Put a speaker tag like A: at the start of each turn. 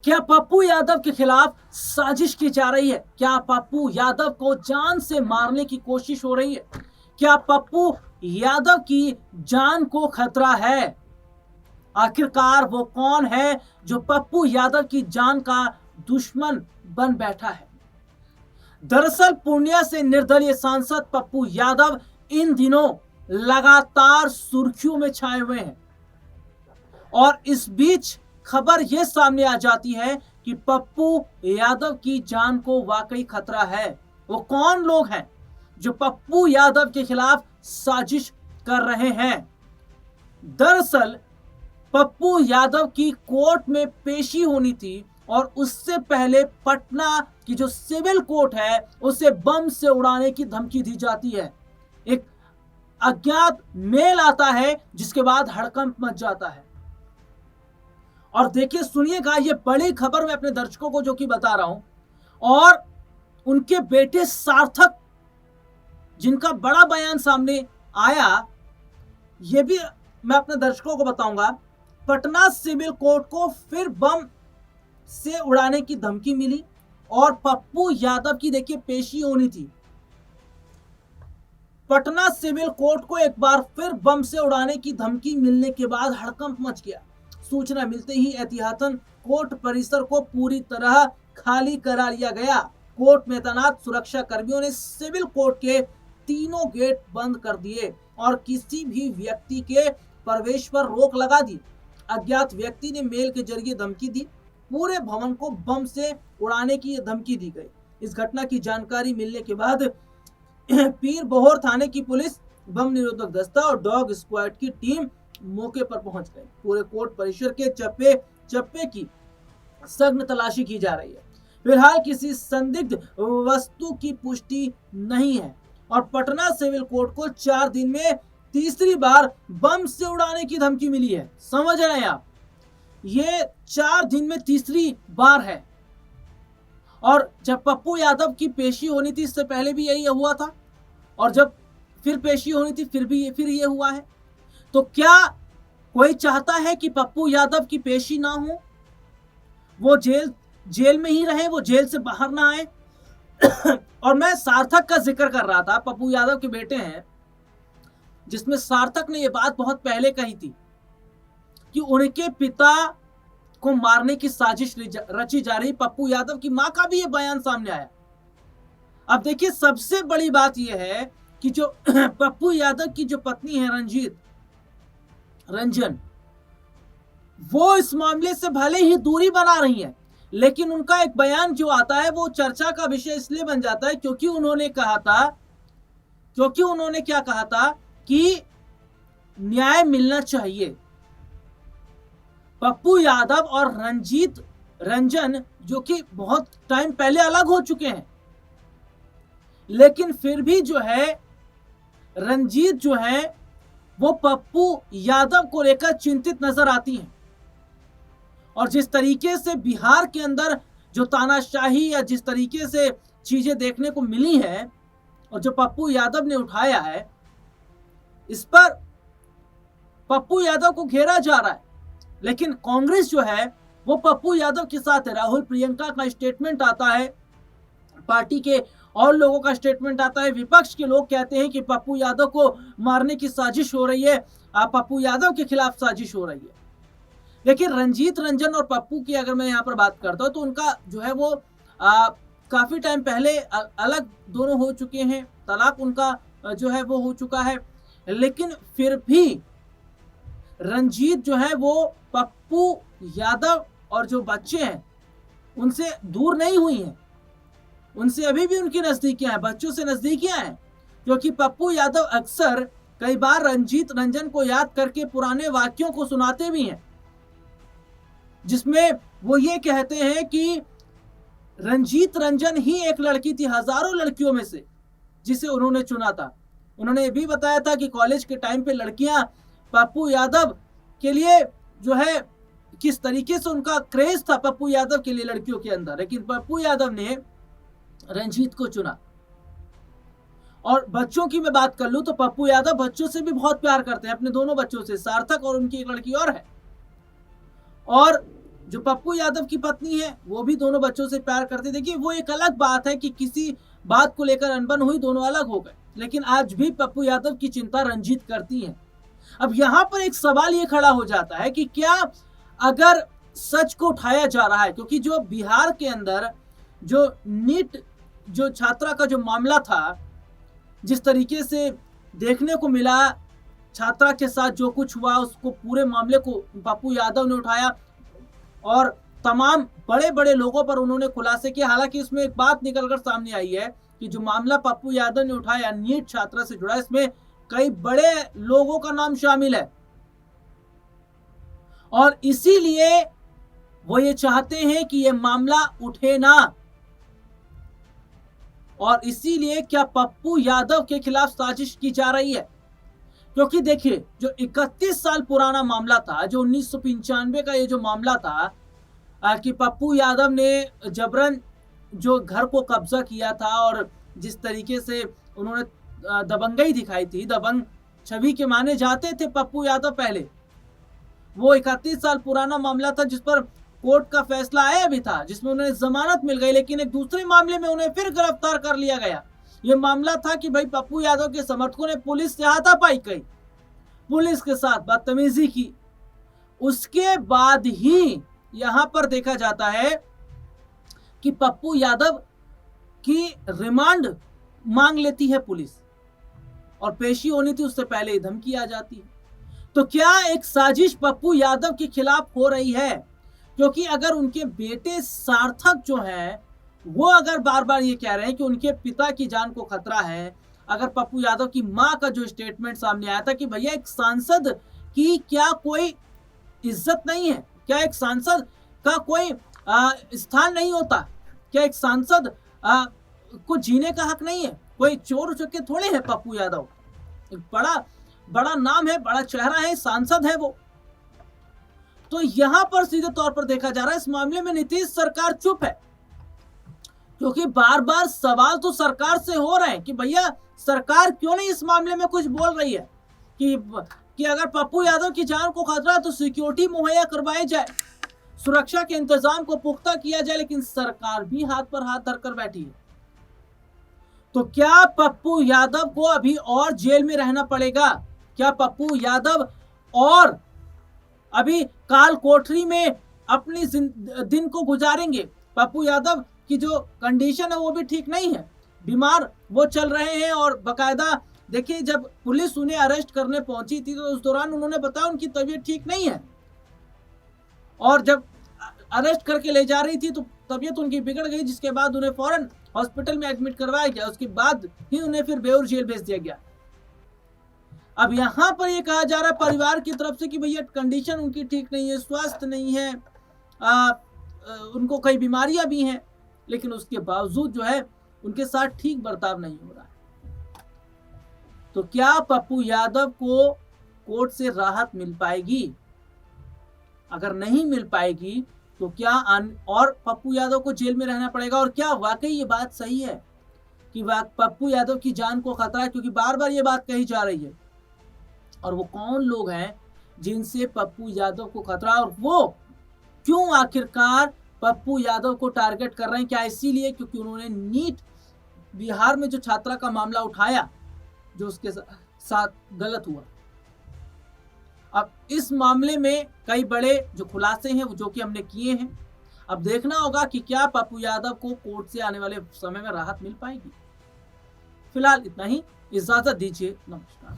A: क्या पप्पू यादव के खिलाफ साजिश की जा रही है? क्या पप्पू यादव को जान से मारने की कोशिश हो रही है? क्या पप्पू यादव की जान को खतरा है? आखिरकार वो कौन है जो पप्पू यादव की जान का दुश्मन बन बैठा है? दरअसल पूर्णिया से निर्दलीय सांसद पप्पू यादव इन दिनों लगातार सुर्खियों में छाए हुए हैं और इस बीच खबर यह सामने आ जाती है कि पप्पू यादव की जान को वाकई खतरा है। वो कौन लोग हैं जो पप्पू यादव के खिलाफ साजिश कर रहे हैं? दरअसल पप्पू यादव की कोर्ट में पेशी होनी थी और उससे पहले पटना की जो सिविल कोर्ट है उसे बम से उड़ाने की धमकी दी जाती है। एक अज्ञात मेल आता है जिसके बाद हड़कंप मच जाता है। और देखिए सुनिएगा, ये बड़ी खबर मैं अपने दर्शकों को जो कि बता रहा हूं और उनके बेटे सार्थक जिनका बड़ा बयान सामने आया, ये भी मैं अपने दर्शकों को बताऊंगा। पटना सिविल कोर्ट को फिर बम से उड़ाने की धमकी मिली और पप्पू यादव की देखिए पेशी होनी थी। पटना सिविल कोर्ट को एक बार फिर बम से उड़ाने की धमकी मिलने के बाद हड़कंप मच गया। सूचना मिलते ही एहतियातन कोर्ट परिसर को पूरी तरह खाली करा लिया गया। कोर्ट में तैनात सुरक्षा कर्मियों ने सिविल कोर्ट के तीनों गेट बंद कर दिए और किसी भी व्यक्ति के प्रवेश पर रोक लगा दी। अज्ञात व्यक्ति ने मेल के जरिए धमकी दी। पूरे भवन को बम से उड़ाने की धमकी दी गई। इस घटना की जानकारी मिलने के बाद पीर बहोर थाने की पुलिस, बम निरोधक दस्ता और डॉग स्क्वाड की टीम मौके पर पहुंच गई। पूरे कोर्ट परिसर के चप्पे चप्पे की सघन तलाशी की जा रही है। फिलहाल किसी संदिग्ध वस्तु की पुष्टि नहीं है और पटना सिविल कोर्ट को 4 दिन में तीसरी बार बम से उड़ाने की धमकी मिली है। समझ रहे हैं आप? ये 4 दिन में तीसरी बार है। और जब पप्पू यादव की पेशी होनी थी इससे पहले भी यही हुआ था और जब फिर पेशी होनी थी फिर ये हुआ है। तो क्या कोई चाहता है कि पप्पू यादव की पेशी ना हो, वो जेल में ही रहे, वो जेल से बाहर ना आए? और मैं सार्थक का जिक्र कर रहा था, पप्पू यादव के बेटे हैं, जिसमें सार्थक ने यह बात बहुत पहले कही थी कि उनके पिता को मारने की साजिश रची जा रही। पप्पू यादव की मां का भी यह बयान सामने आया। अब देखिए सबसे बड़ी बात यह है कि जो पप्पू यादव की जो पत्नी है रंजन, वो इस मामले से भले ही दूरी बना रही है, लेकिन उनका एक बयान जो आता है वो चर्चा का विषय इसलिए बन जाता है क्योंकि उन्होंने क्या कहा था कि न्याय मिलना चाहिए। पप्पू यादव और रंजन जो कि बहुत टाइम पहले अलग हो चुके हैं, लेकिन फिर भी जो है रंजीत जो है वो पप्पू यादव को लेकर चिंतित नजर आती हैं। और जिस तरीके से बिहार के अंदर जो तानाशाही या जिस तरीके से चीजें देखने को मिली हैं और जो पप्पू यादव ने उठाया है, इस पर पप्पू यादव को घेरा जा रहा है। लेकिन कांग्रेस जो है वो पप्पू यादव के साथ है। राहुल प्रियंका का स्टेटमेंट आता है, पार्टी के और लोगों का स्टेटमेंट आता है। विपक्ष के लोग कहते हैं कि पप्पू यादव को मारने की साजिश हो रही है, पप्पू यादव के खिलाफ साजिश हो रही है। लेकिन रंजन और पप्पू की अगर मैं यहाँ पर बात करता हूँ तो उनका जो है वो काफी टाइम पहले अलग दोनों हो चुके हैं, तलाक उनका जो है वो हो चुका है। लेकिन फिर भी रंजीत जो है वो पप्पू यादव और जो बच्चे हैं उनसे दूर नहीं हुई हैं, उनसे अभी भी उनकी नजदीकियां हैं, बच्चों से नजदीकियां हैं। क्योंकि पप्पू यादव अक्सर कई बार रंजन को याद करके पुराने वाक्यों को सुनाते भी हैं, जिसमें वो ये कहते हैं कि रंजन ही एक लड़की थी हजारों लड़कियों में से जिसे उन्होंने चुना था। उन्होंने ये भी बताया था कि कॉलेज के टाइम पे लड़कियां पप्पू यादव के लिए जो है किस तरीके से उनका क्रेज था पप्पू यादव के लिए लड़कियों के अंदर, लेकिन पप्पू यादव ने रंजीत को चुना। और बच्चों की मैं बात कर लूं तो पप्पू यादव बच्चों से भी बहुत प्यार करते हैं, अपने दोनों बच्चों से, सार्थक और उनकी एक लड़की और है। और जो पप्पू यादव की पत्नी है वो भी दोनों बच्चों से प्यार करती। देखिए वो एक अलग बात है कि किसी बात को लेकर अनबन हुई, दोनों अलग हो गए, लेकिन आज भी पप्पू यादव की चिंता रंजीत करती है। अब यहाँ पर एक सवाल ये खड़ा हो जाता है कि क्या अगर सच को उठाया जा रहा है, क्योंकि जो बिहार के अंदर जो नीट जो छात्रा का जो मामला था, जिस तरीके से देखने को मिला, छात्रा के साथ जो कुछ हुआ, उसको पूरे मामले को पप्पू यादव ने उठाया और तमाम बड़े बड़े लोगों पर उन्होंने खुलासे किए। हालांकि इसमें एक बात निकलकर सामने आई है कि जो मामला पप्पू यादव ने उठाया नीट छात्रा से जुड़ा, इसमें कई बड़े लोगों का नाम शामिल है और इसीलिए वो ये चाहते हैं कि ये मामला उठे ना, और इसीलिए क्या पप्पू यादव के खिलाफ साजिश की जा रही है। क्योंकि देखिए जो 31 साल पुराना मामला था, जो 1995 का ये जो मामला था कि पप्पू यादव ने जबरन जो घर को कब्जा किया था और जिस तरीके से उन्होंने दबंगई दिखाई थी, दबंग छवि के माने जाते थे पप्पू यादव पहले, वो 31 साल पुराना मामला था जिस पर कोर्ट का फैसला आया भी था, जिसमें उन्हें जमानत मिल गई, लेकिन एक दूसरे मामले में उन्हें फिर गिरफ्तार कर लिया गया। यह मामला था कि भाई पप्पू यादव के समर्थकों ने पुलिस से हाथापाई की, पुलिस के साथ बदतमीजी की। उसके बाद ही यहां पर देखा जाता है कि पप्पू यादव की रिमांड मांग लेती है पुलिस और पेशी होनी थी उससे पहले ही धमकी आ जाती है। तो क्या एक साजिश पप्पू यादव के खिलाफ हो रही है? क्योंकि अगर उनके बेटे सार्थक जो है वो अगर बार बार ये कह रहे हैं कि उनके पिता की जान को खतरा है, अगर पप्पू यादव की मां का जो स्टेटमेंट सामने आया था कि भैया एक सांसद की क्या कोई इज्जत नहीं है, क्या एक सांसद का कोई स्थान नहीं होता, क्या एक सांसद को जीने का हक नहीं है, कोई चोर उचक्के थोड़े है पप्पू यादव, एक बड़ा नाम है, बड़ा चेहरा है, सांसद है वो। तो यहां पर सीधे तौर पर देखा जा रहा है इस मामले में नीतीश सरकार चुप है, क्योंकि बार बार सवाल तो सरकार से हो रहे हैं कि भैया सरकार क्यों नहीं इस मामले में कुछ बोल रही है कि अगर पप्पू यादव की जान को खतरा है तो सिक्योरिटी मुहैया करवाई जाए, सुरक्षा के इंतजाम को पुख्ता किया जाए, लेकिन सरकार भी हाथ पर हाथ धरकर बैठी है। तो क्या पप्पू यादव को अभी और जेल में रहना पड़ेगा? क्या पप्पू यादव और अभी काल कोठरी में अपनी दिन को गुजारेंगे? पप्पू यादव की जो कंडीशन है वो भी ठीक नहीं है, बीमार वो चल रहे हैं और बकायदा देखिए जब पुलिस उन्हें अरेस्ट करने पहुंची थी तो उस दौरान उन्होंने बताया उनकी तबीयत ठीक नहीं है, और जब अरेस्ट करके ले जा रही थी तो तबीयत उनकी बिगड़ गई, जिसके बाद उन्हें फौरन हॉस्पिटल में एडमिट करवाया गया, उसके बाद ही उन्हें फिर बेऊर जेल भेज दिया गया। अब यहां पर यह कहा जा रहा है परिवार की तरफ से कि भैया कंडीशन उनकी ठीक नहीं है, स्वास्थ्य नहीं है, उनको कई बीमारियां भी हैं, लेकिन उसके बावजूद जो है उनके साथ ठीक बर्ताव नहीं हो रहा है। तो क्या पप्पू यादव को कोर्ट से राहत मिल पाएगी? अगर नहीं मिल पाएगी तो क्या और पप्पू यादव को जेल में रहना पड़ेगा? और क्या वाकई ये बात सही है कि पप्पू यादव की जान को खतरा है? क्योंकि बार बार ये बात कही जा रही है, और वो कौन लोग हैं जिनसे पप्पू यादव को खतरा, और वो क्यों आखिरकार पप्पू यादव को टारगेट कर रहे हैं? क्या इसीलिए क्योंकि उन्होंने नीट बिहार में जो छात्रा का मामला उठाया जो उसके साथ गलत हुआ? अब इस मामले में कई बड़े जो खुलासे हैं वो जो कि हमने किए हैं, अब देखना होगा कि क्या पप्पू यादव को कोर्ट से आने वाले समय में राहत मिल पाएगी। फिलहाल इतना ही, इजाजत दीजिए, नमस्कार।